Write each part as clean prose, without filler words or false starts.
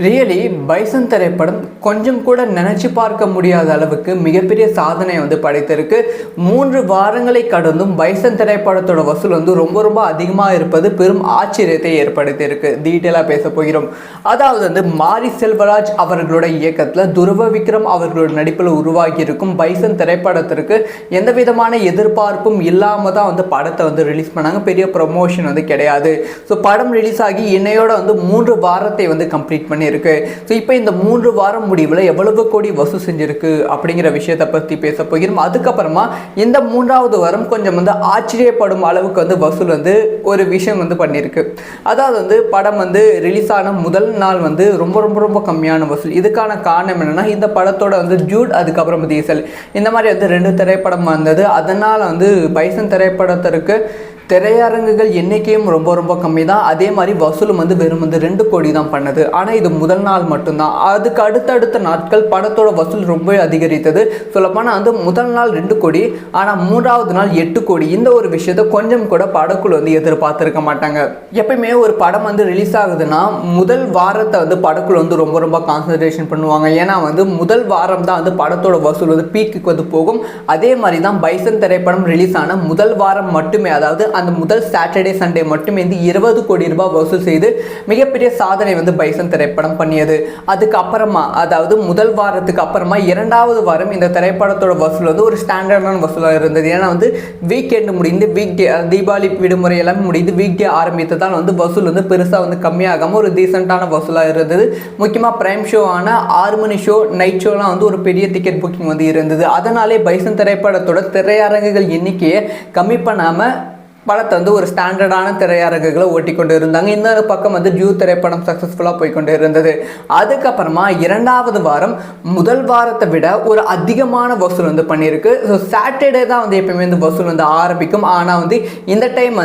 Really bison திரைப்படம் கொஞ்சம் கூட நினச்சி பார்க்க முடியாத அளவுக்கு மிகப்பெரிய சாதனை படைத்திருக்கு. 3 வாரங்களை கடந்தும் பைசன் திரைப்படத்தோட வசூல் ரொம்ப அதிகமாக இருப்பது பெரும் ஆச்சரியத்தை ஏற்படுத்தியிருக்கு. டீட்டெயிலாக பேச போகிறோம். அதாவது மாரி செல்வராஜ் அவர்களோட இயக்கத்தில் துருவ விக்ரம் அவர்களோட நடிப்பில் உருவாகி இருக்கும் பைசன் திரைப்படத்திற்கு எந்த விதமான எதிர்பார்ப்பும் இல்லாமல் தான் படத்தை ரிலீஸ் பண்ணாங்க. பெரிய ப்ரொமோஷன் கிடையாது. ஸோ படம் ரிலீஸ் ஆகி இன்னையோட 3 வாரத்தை கம்ப்ளீட் பண்ணி இருக்கு. ஸோ இப்போ இந்த 3 வாரம் முடிவில் எவ்வளவு கோடி வசூல் செஞ்சிருக்கு அப்படிங்கிற விஷயத்தை பற்றி பேச போகிறோம். அதுக்கப்புறமா இந்த 3வது வாரம் கொஞ்சம் ஆச்சரியப்படும் அளவுக்கு வசூல் ஒரு விஷயம் பண்ணியிருக்கு. அதாவது படம் ரிலீஸ் ஆன முதல் நாள் ரொம்ப கம்மியான வசூல். இதுக்கான காரணம் என்னன்னா, இந்த படத்தோட ஜூட் அதுக்கப்புறம் டீசல் இந்த மாதிரி 2 திரைப்படம் வந்தது. அதனால் பைசன் திரைப்படத்திற்கு திரையரங்குகள் எண்ணிக்கையும் ரொம்ப கம்மி தான். அதே மாதிரி வசூலும் வெறும் 2 கோடி தான் பண்ணது. ஆனால் இது முதல் நாள் மட்டும்தான். அதுக்கு அடுத்தடுத்த நாட்கள் படத்தோட வசூல் ரொம்ப அதிகரித்தது. சொல்லப்போனால் முதல் நாள் 2 கோடி, ஆனால் 3வது நாள் 8 கோடி. இந்த ஒரு விஷயத்தை கொஞ்சம் கூட படக்குழு எதிர்பார்த்துருக்க மாட்டாங்க. எப்பயுமே ஒரு படம் ரிலீஸ் ஆகுதுன்னா முதல் வாரத்தை படக்குழு ரொம்ப கான்சன்ட்ரேஷன் பண்ணுவாங்க. ஏன்னா முதல் வாரம் தான் படத்தோட வசூல் பீக்குக்கு போகும். அதே மாதிரி தான் பைசன் திரைப்படம் ரிலீஸ் ஆன முதல் வாரம் மட்டுமே, அதாவது அந்த முதல் சாட்டர்டே சண்டே மட்டுமே 20 கோடி ரூபாய் வசூல் செய்து மிகப்பெரிய சாதனை பைசன் திரைப்படம் பண்ணியது. அதுக்கு அப்புறமா, அதாவது முதல் வாரத்துக்கு அப்புறமா 2வது வாரம் இந்த திரைப்படத்தோட வசூல் ஒரு ஸ்டாண்டர்டான வசூலாக இருந்தது. ஏன்னா வீக்கெண்டு முடிந்து வீக் தீபாவளி விடுமுறை எல்லாமே முடிந்து வீக் டே ஆரம்பித்ததால் வசூல் பெருசாக கம்மியாகாமல் ஒரு டீசெண்டான வசூலாக இருந்தது. முக்கியமாக பிரைம் ஷோ ஆன 6 மணி ஷோ, நைட் ஷோலாம் ஒரு பெரிய டிக்கெட் புக்கிங் இருந்தது. அதனாலே பைசன் திரைப்படத்தோட திரையரங்குகள் எண்ணிக்கையை கம்மி பண்ணாமல் படத்தை ஒரு ஸ்டாண்டர்டான திரையரங்குகளை ஓட்டி கொண்டு இருந்தாங்க. இன்னொரு பக்கம் ஜூ திரைப்படம் சக்ஸஸ்ஃபுல்லாக போய்கொண்டு இருந்தது. அதுக்கப்புறமா 2வது வாரம் முதல் வாரத்தை விட ஒரு அதிகமான வசூல் பண்ணியிருக்கு. ஸோ சாட்டர்டே தான் எப்பயுமே வசூல் ஆரம்பிக்கும். ஆனால் இந்த டைம்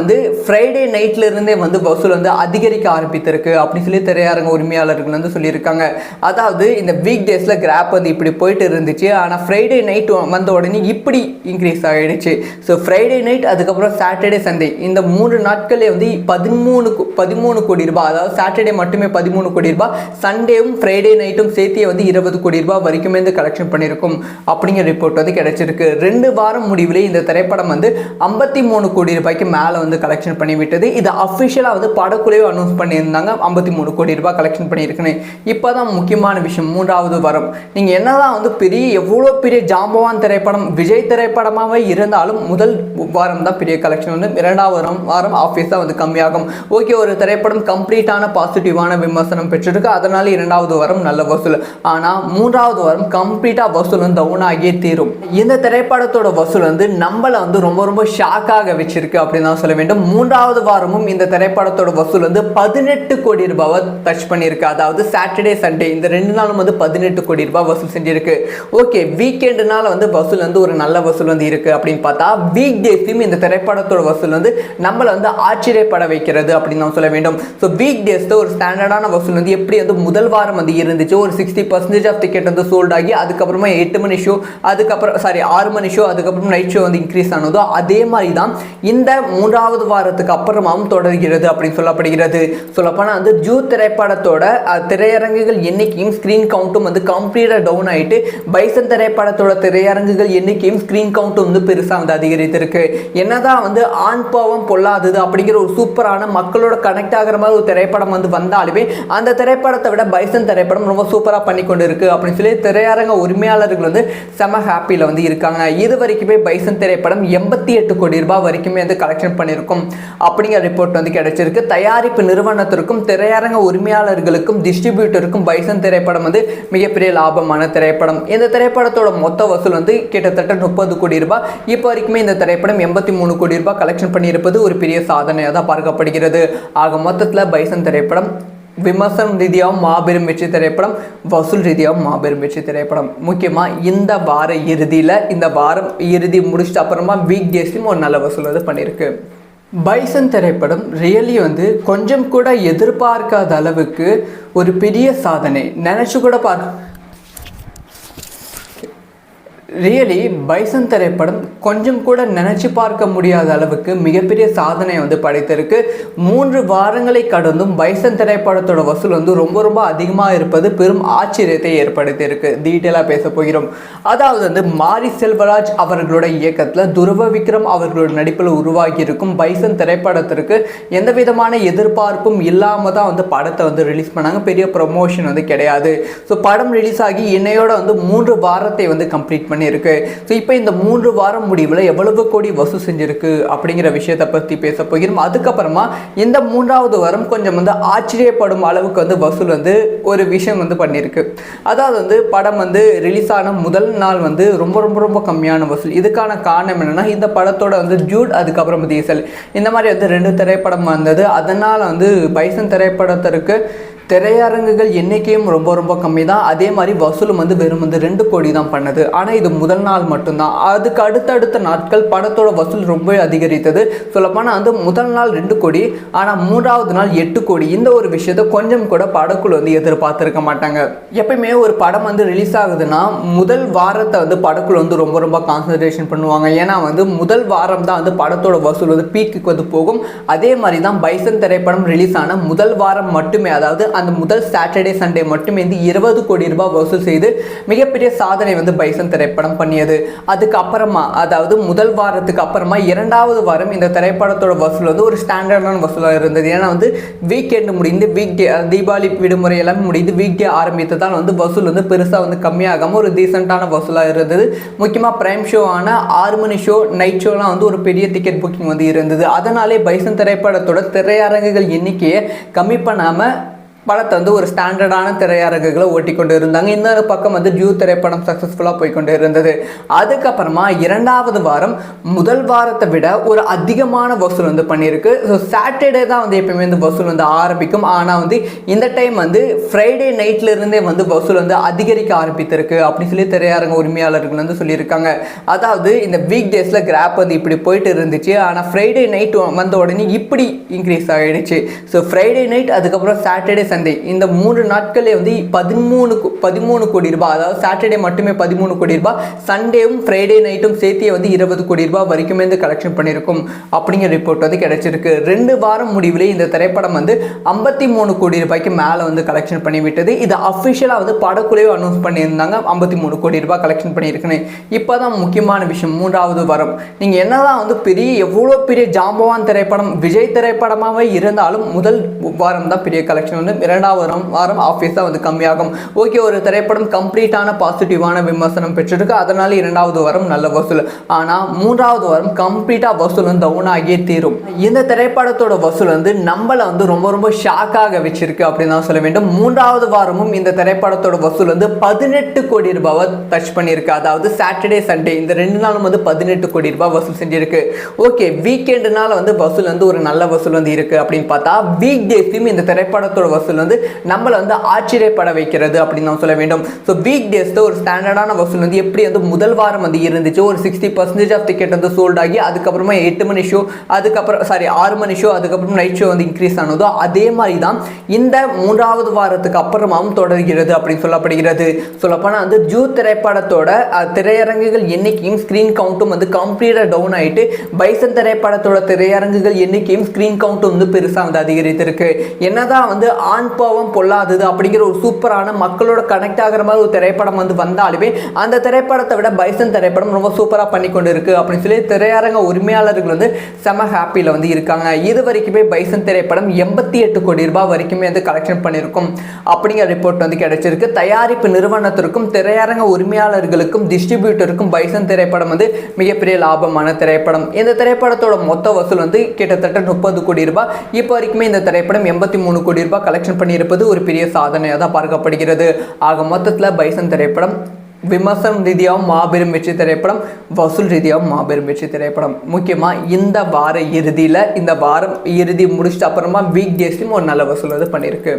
ஃப்ரைடே நைட்லேருந்தே வசூல் அதிகரிக்க ஆரம்பித்திருக்கு அப்படின்னு சொல்லி திரையரங்க உரிமையாளர்கள் சொல்லியிருக்காங்க. அதாவது இந்த வீக் டேஸில் கிராப் இப்படி போயிட்டு இருந்துச்சு. ஆனால் ஃப்ரைடே நைட் வந்த உடனே இப்படி இன்க்ரீஸ் ஆகிடுச்சு. ஸோ ஃப்ரைடே நைட் அதுக்கப்புறம் சாட்டர்டே சண்டே இந்த 3 நாட்களே 13 கோடி ரூபாய், அதாவது சாட்டர்டே மட்டுமே 13 கோடி ரூபாய், சண்டேவும் ஃப்ரைடே நைட்டும் சேர்த்து 20 கோடி ரூபாய் வரைக்கும் கலெக்ஷன் பண்ணியிருக்கும் அப்படிங்கிற ரிப்போர்ட் கிடைச்சிருக்கு. 2 வாரம் முடிவிலே இந்த திரைப்படம் 53 கோடி ரூபாய்க்கு மேலே கலெக்ஷன் பண்ணிவிட்டது. இது அஃபிஷியலாக படக்குழுவே அனௌன்ஸ் பண்ணியிருந்தாங்க. 53 கோடி ரூபாய் கலெக்ஷன் பண்ணியிருக்குன்னு. இப்போ தான் முக்கியமான விஷயம், 3வது வாரம் நீங்கள் என்னதான் எவ்வளோ பெரிய ஜாம்பவான் திரைப்படம் விஜய் திரைப்படமாகவே இருந்தாலும் முதல் வாரம் தான் பெரிய கலெக்ஷன். 2வது வாரம் ஆஃபீஸ் தான் கம்மியாகும். ஓகே, ஒரு திரைப்படம் கம்ப்ளீட்டான பாசிட்டிவான விமர்சனம் பெற்றிருக்கு, அதனால 2வது வாரம் நல்ல வசூல். ஆனால் 3வது வாரம் கம்ப்ளீட்டாக வசூல் டவுன் ஆகியே தீரும். இந்த திரைப்படத்தோட வசூல் நம்மளை ரொம்ப ஷாக்காக வச்சிருக்கு அப்படின்னு தான் சொல்ல வேண்டும். 3வது வாரமும் இந்த திரைப்படத்தோட வசூல் 18 கோடி ரூபாவை டச் பண்ணியிருக்கு. அதாவது சாட்டர்டே சண்டே இந்த 2 நாளும் 18 கோடி ரூபாய் வசூல் செஞ்சிருக்கு. ஓகே, வீக்கெண்டுனால வசூல் ஒரு நல்ல வசூல் இருக்கு அப்படின்னு பார்த்தா, வீக் டேஸையும் இந்த திரைப்படத்தோட வசூல் நம்மளை ஆச்சரியப்பட வைக்கிறது அப்படின்னு நான் சொல்ல வேண்டும். ஸோ வீக் டேஸ் ஒரு ஸ்டாண்டர்டான வசூல் எப்படி முதல் வாரம் இருந்துச்சு. ஒரு 60% ஆஃப் டிக்கெட் சோல்ட் ஆகி அதுக்கப்புறமா 8 மணி ஷோ, அதுக்கப்புறம் 6 மணி ஷோ, அதுக்கப்புறம் நைட் ஷோ இன்க்ரீஸ் ஆனதோ அதே மாதிரி தான் இந்த 3வது வாரத்துக்கு அப்புறமாவும் தொடர்கிறது அப்படின்னு சொல்லப்படுகிறது. சொல்லப்போனால் ஜூ திரைப்படத்தோட திரையரங்குகள் எண்ணிக்கையும் ஸ்க்ரீன் கவுண்ட்டும் கம்ப்ளீட்டாக டவுன் ஆகிட்டு, பைசன் திரைப்படத்தோட திரையரங்குகள் எண்ணிக்கையும் ஸ்க்ரீன் கவுண்ட்டும் பெருசாக அதிகரித்திருக்கு. என்னதான் ஆண் பாவம் பொல்லாதது அப்படிங்கிற ஒரு சூப்பரான மக்களோட கனெக்ட் ஆகிற மாதிரி ஒரு திரைப்படம் வந்தாலுமே அந்த திரைப்படத்தை விட பைசன் திரைப்படம் ரொம்ப சூப்பராக பண்ணி கொண்டு இருக்கு அப்படின்னு சொல்லி திரையரங்க உரிமையாளர்கள் செம ஹாப்பியில் இருக்காங்க. இது வரைக்குமே பைசன் திரைப்படம் 88 கோடி ரூபாய் வரைக்குமே கலெக்ஷன் பண்ணியிருக்கும் அப்படிங்கிற ரிப்போர்ட் கிடைச்சிருக்கு. தயாரிப்பு நிறுவனத்திற்கும் திரையரங்க உரிமையாளர்களுக்கும் டிஸ்ட்ரிபியூட்டருக்கும் பைசன் திரைப்படம் மிகப்பெரிய லாபமான திரைப்படம். இந்த திரைப்படத்தோட மொத்த வசூல் கிட்டத்தட்ட 30 கோடி ரூபாய். இப்போ வரைக்குமே இந்த திரைப்படம் 83 கோடி ரூபாய் கலெக்ஷன் பண்ணியிருப்பது ஒரு பெரிய சாதனையாக தான் பார்க்கப்படுகிறது. ஆக மொத்தத்தில் பைசன் திரைப்படம் விமர்சனம் ரீதியாகவும் மாபெரும் வெற்றி திரைப்படம், வசூல் ரீதியாகவும் மாபெரும் வெற்றி திரைப்படம். முக்கியமாக இந்த வார இறுதியில், இந்த வாரம் இறுதி முடிச்சிட்ட அப்புறமா வீக் டேஸ்லையும் ஒரு நல்ல வசூல் பண்ணியிருக்கு. பைசன் திரைப்படம் ரியலி கொஞ்சம் கூட எதிர்பார்க்காத அளவுக்கு ஒரு பெரிய சாதனை. நினச்சி கூட ரியலி பைசன் திரைப்படம் கொஞ்சம் கூட நினச்சி பார்க்க முடியாத அளவுக்கு மிகப்பெரிய சாதனையை வந்து படைத்திருக்கு. 3 வாரங்களை கடந்தும் பைசன் திரைப்படத்தோட வசூல் வந்து ரொம்ப ரொம்ப அதிகமாக இருப்பது பெரும் ஆச்சரியத்தை ஏற்படுத்தியிருக்கு. டீட்டெயிலாக பேச போகிறோம். அதாவது வந்து மாரி செல்வராஜ் அவர்களோட இயக்கத்தில் துருவ விக்ரம் அவர்களோட நடிப்பில் உருவாகி இருக்கும் பைசன் திரைப்படத்திற்கு எந்த விதமான எதிர்பார்ப்பும் இல்லாமல் தான் வந்து படத்தை வந்து ரிலீஸ் பண்ணாங்க. பெரிய ப்ரொமோஷன் வந்து கிடையாது. ஸோ படம் ரிலீஸ் ஆகி இன்னையோட வந்து 3 வாரத்தை வந்து கம்ப்ளீட் பண்ணி இருக்கு. ஸோ இப்போ இந்த 3 வாரம் முடிவில் எவ்வளவு கோடி வசூல் செஞ்சிருக்கு அப்படிங்கிற விஷயத்தை பற்றி பேச போகிறோம். அதுக்கப்புறமா இந்த 3வது வாரம் கொஞ்சம் வந்து ஆச்சரியப்படும் அளவுக்கு வந்து வசூல் வந்து ஒரு விஷயம் வந்து பண்ணியிருக்கு. அதாவது வந்து படம் வந்து ரிலீஸ் ஆன முதல் நாள் வந்து ரொம்ப ரொம்ப ரொம்ப கம்மியான வசூல். இதுக்கான காரணம் என்னன்னா, இந்த படத்தோட வந்து ஜூட் அதுக்கப்புறம் டீசல் இந்த மாதிரி வந்து 2 திரைப்படம் வந்தது. அதனால் வந்து பைசன் திரைப்படத்திற்கு திரையரங்குகள் எண்ணிக்கையும் ரொம்ப ரொம்ப கம்மி தான். அதே மாதிரி வசூலும் வந்து வெறும் வந்து 2 கோடி தான் பண்ணது. ஆனால் இது முதல் நாள் மட்டும்தான். அதுக்கு அடுத்தடுத்த நாட்கள் படத்தோட வசூல் ரொம்ப அதிகரித்தது. சொல்லப்போனால் வந்து முதல் நாள் 2 கோடி, ஆனால் 3வது நாள் 8 கோடி. இந்த ஒரு விஷயத்தை கொஞ்சம் கூட படக்குழு வந்து எதிர்பார்த்துருக்க மாட்டாங்க. எப்பயுமே ஒரு படம் வந்து ரிலீஸ் ஆகுதுன்னா முதல் வாரத்தை வந்து படக்குழு வந்து ரொம்ப ரொம்ப கான்சன்ட்ரேஷன் பண்ணுவாங்க. ஏன்னா வந்து முதல் வாரம் தான் வந்து படத்தோட வசூல் வந்து பீக்குக்கு வந்து போகும். அதே மாதிரி தான் பைசன் திரைப்படம் ரிலீஸ் ஆன முதல் வாரம் மட்டுமே, அதாவது அந்த முதல் சாட்டர்டே சண்டே மட்டுமே வந்து 20 கோடி ரூபாய் வசூல் செய்து மிகப்பெரிய சாதனை வந்து பைசன் திரைப்படம் பண்ணியது. அதுக்கப்புறமா அதாவது முதல் வாரத்துக்கு அப்புறமா 2வது வாரம் இந்த திரைப்படத்தோட வசூல் வந்து ஒரு ஸ்டாண்டர்டான வசூலாக இருந்தது. ஏன்னா வந்து வீக்கெண்டு முடிந்து தீபாவளி விடுமுறை எல்லாம் முடிந்து வீக் டே ஆரம்பித்ததால் வந்து வசூல் வந்து பெருசாக வந்து கம்மியாகாமல் ஒரு டீசெண்டான வசூலாக இருந்தது. முக்கியமாக பிரைம் ஷோ ஆன 6 மணி ஷோ, நைட் ஷோலாம் வந்து ஒரு பெரிய டிக்கெட் புக்கிங் வந்து இருந்தது. அதனாலே பைசன் திரைப்படத்தோட திரையரங்குகள் எண்ணிக்கையை கம்மி பண்ணாமல் படத்தை வந்து ஒரு ஸ்டாண்டர்டான திரையரங்குகளை ஓட்டி கொண்டு இருந்தாங்க. இன்னொரு பக்கம் வந்து ஜூ திரைப்படம் சக்ஸஸ்ஃபுல்லாக போய்கொண்டு இருந்தது. அதுக்கப்புறமா 2வது வாரம் முதல் வாரத்தை விட ஒரு அதிகமான வசூல் வந்து பண்ணியிருக்கு. ஸோ சாட்டர்டே தான் வந்து எப்பயுமே வந்து வசூல் வந்து ஆரம்பிக்கும். ஆனால் வந்து இந்த டைம் வந்து ஃப்ரைடே நைட்லேருந்தே வந்து வசூல் வந்து அதிகரிக்க ஆரம்பித்திருக்கு அப்படின்னு சொல்லி திரையரங்க உரிமையாளர்கள் வந்து சொல்லியிருக்காங்க. அதாவது இந்த வீக் டேஸில் கிராப் வந்து இப்படி போயிட்டு இருந்துச்சு. ஆனால் ஃப்ரைடே நைட் வந்த உடனே இப்படி இன்க்ரீஸ் ஆகிடுச்சு. ஸோ ஃப்ரைடே நைட் அதுக்கப்புறம் சாட்டர்டே இந்த 3 நாட்களே வந்து 13 கோடி ரூபாய், அதாவது சாட்டர்டே மட்டுமே 13 கோடி ரூபாய், சண்டேவும் ஃப்ரைடே நைட்டும் சேர்த்தே வந்து 20 கோடி ரூபாய் வரைக்குமே வந்து கலெக்ஷன் பண்ணியிருக்கும் அப்படிங்கிற ரிப்போர்ட் வந்து கிடைச்சிருக்கு. 2 வாரம் முடிவிலே இந்த திரைப்படம் வந்து 53 கோடி ரூபாய்க்கு மேலே வந்து கலெக்ஷன் பண்ணிவிட்டது. இது அஃபிஷியலாக வந்து படக்குழுவே அனௌன்ஸ் பண்ணியிருந்தாங்க 53 கோடி ரூபாய் கலெக்ஷன் பண்ணியிருக்குன்னு. இப்போ தான் முக்கியமான விஷயம், 3வது வாரம் நீங்கள் என்னதான் வந்து எவ்வளோ பெரிய ஜாம்பவான் திரைப்படம் விஜய் திரைப்படமாகவே இருந்தாலும் முதல் வாரம் தான் பெரிய கலெக்ஷன் வந்து 2வது வாரம் ஆஃபீஸாக வந்து கம்மியாகும். ஓகே, ஒரு திரைப்படம் கம்ப்ளீட்டான பாசிட்டிவான விமர்சனம் பெற்றிருக்கு, அதனால 2வது வாரம் நல்ல வசூல். ஆனால் 3வது வாரம் கம்ப்ளீட்டாக வசூல் வந்து டவுன் ஆகியே தீரும். இந்த திரைப்படத்தோட வசூல் வந்து நம்மளை வந்து ரொம்ப ரொம்ப ஷாக்காக வச்சிருக்கு அப்படின்னு தான் சொல்ல வேண்டும். 3வது வாரமும் இந்த திரைப்படத்தோட வசூல் வந்து 18 கோடி ரூபாவை டச் பண்ணியிருக்கு. அதாவது சாட்டர்டே சண்டே இந்த 2 நாளும் வந்து 18 கோடி ரூபாய் வசூல் செஞ்சிருக்கு. ஓகே, வீக்கெண்டுனால வந்து வசூல் வந்து ஒரு நல்ல வசூல் வந்து இருக்கு அப்படின்னு பார்த்தா, வீக் டேஸும் இந்த திரைப்படத்தோட வசூல் வந்து நம்மளை வந்து ஆச்சரியப்பட வைக்கிறது அப்படின்னு தான் சொல்ல வேண்டும். ஸோ வீக் டேஸில் ஒரு ஸ்டாண்டர்டான வசூல் வந்து எப்படி வந்து முதல் வாரம் வந்து இருந்துச்சு, ஒரு 60% ஆஃப் டிக்கெட் வந்து சோல்ட் ஆகி அதுக்கப்புறமா 8 மணி ஷோ, அதுக்கப்புறம் 6 மணி ஷோ, அதுக்கப்புறம் நைட் ஷோ வந்து இன்க்ரீஸ் ஆனதோ அதே மாதிரி தான் இந்த 3வது வாரத்துக்கு அப்புறமாவும் தொடர்கிறது அப்படின்னு சொல்லப்படுகிறது. சொல்லப்போனால் வந்து ஜூ திரைப்படத்தோட திரையரங்குகள் எண்ணிக்கையும் ஸ்க்ரீன் கவுண்ட்டும் வந்து கம்ப்ளீட்டாக டவுன் ஆகிட்டு பைசன் திரைப்படத்தோட திரையரங்குகள் எண்ணிக்கையும் ஸ்க்ரீன் கவுண்ட்டும் வந்து பெருசாக வந்து அதிகரித்திருக்கு. என்னதான் வந்து ஆண் பாவம் பொல்லாதது அப்படிங்கிற ஒரு சூப்பரான மக்களோட கனெக்ட் ஆகிற மாதிரி ஒரு திரைப்படம் வந்து வந்தாலுமே அந்த திரைப்படத்தை விட பைசன் திரைப்படம் ரொம்ப சூப்பராக பண்ணி கொண்டு இருக்கு அப்படின்னு சொல்லி திரையரங்க உரிமையாளர்கள் வந்து செம ஹாப்பியில் வந்து இருக்காங்க. இது வரைக்குமே பைசன் திரைப்படம் 88 கோடி ரூபாய் வரைக்குமே வந்து கலெக்ஷன் பண்ணியிருக்கும் அப்படிங்கிற ரிப்போர்ட் வந்து கிடைச்சிருக்கு. தயாரிப்பு நிறுவனத்திற்கும் திரையரங்க உரிமையாளர்களுக்கும் டிஸ்ட்ரிபியூட்டருக்கும் பைசன் திரைப்படம் வந்து மிகப்பெரிய லாபமான திரைப்படம். இந்த திரைப்படத்தோட மொத்த வசூல் வந்து கிட்டத்தட்ட 30 கோடி ரூபாய். இப்போ வரைக்குமே இந்த திரைப்படம் 83 கோடி ரூபாய் கலெக்ஷன் பண்ணியிருப்பது ஒரு பெரிய சாதனையாக தான் பார்க்கப்படுகிறது. ஆக மொத்தத்தில் பைசன் திரைப்படம் விமர்சனம் ரீதியாகவும் மாபெரும் வெற்றி திரைப்படம், வசூல் ரீதியாகவும் மாபெரும் வெற்றி திரைப்படம். முக்கியமாக இந்த வார இறுதியில், இந்த வாரம் இறுதி முடிச்சிட்ட அப்புறமா வீக் டேஸ்லையும் ஒரு நல்ல வசூல் வந்து பண்ணியிருக்கு.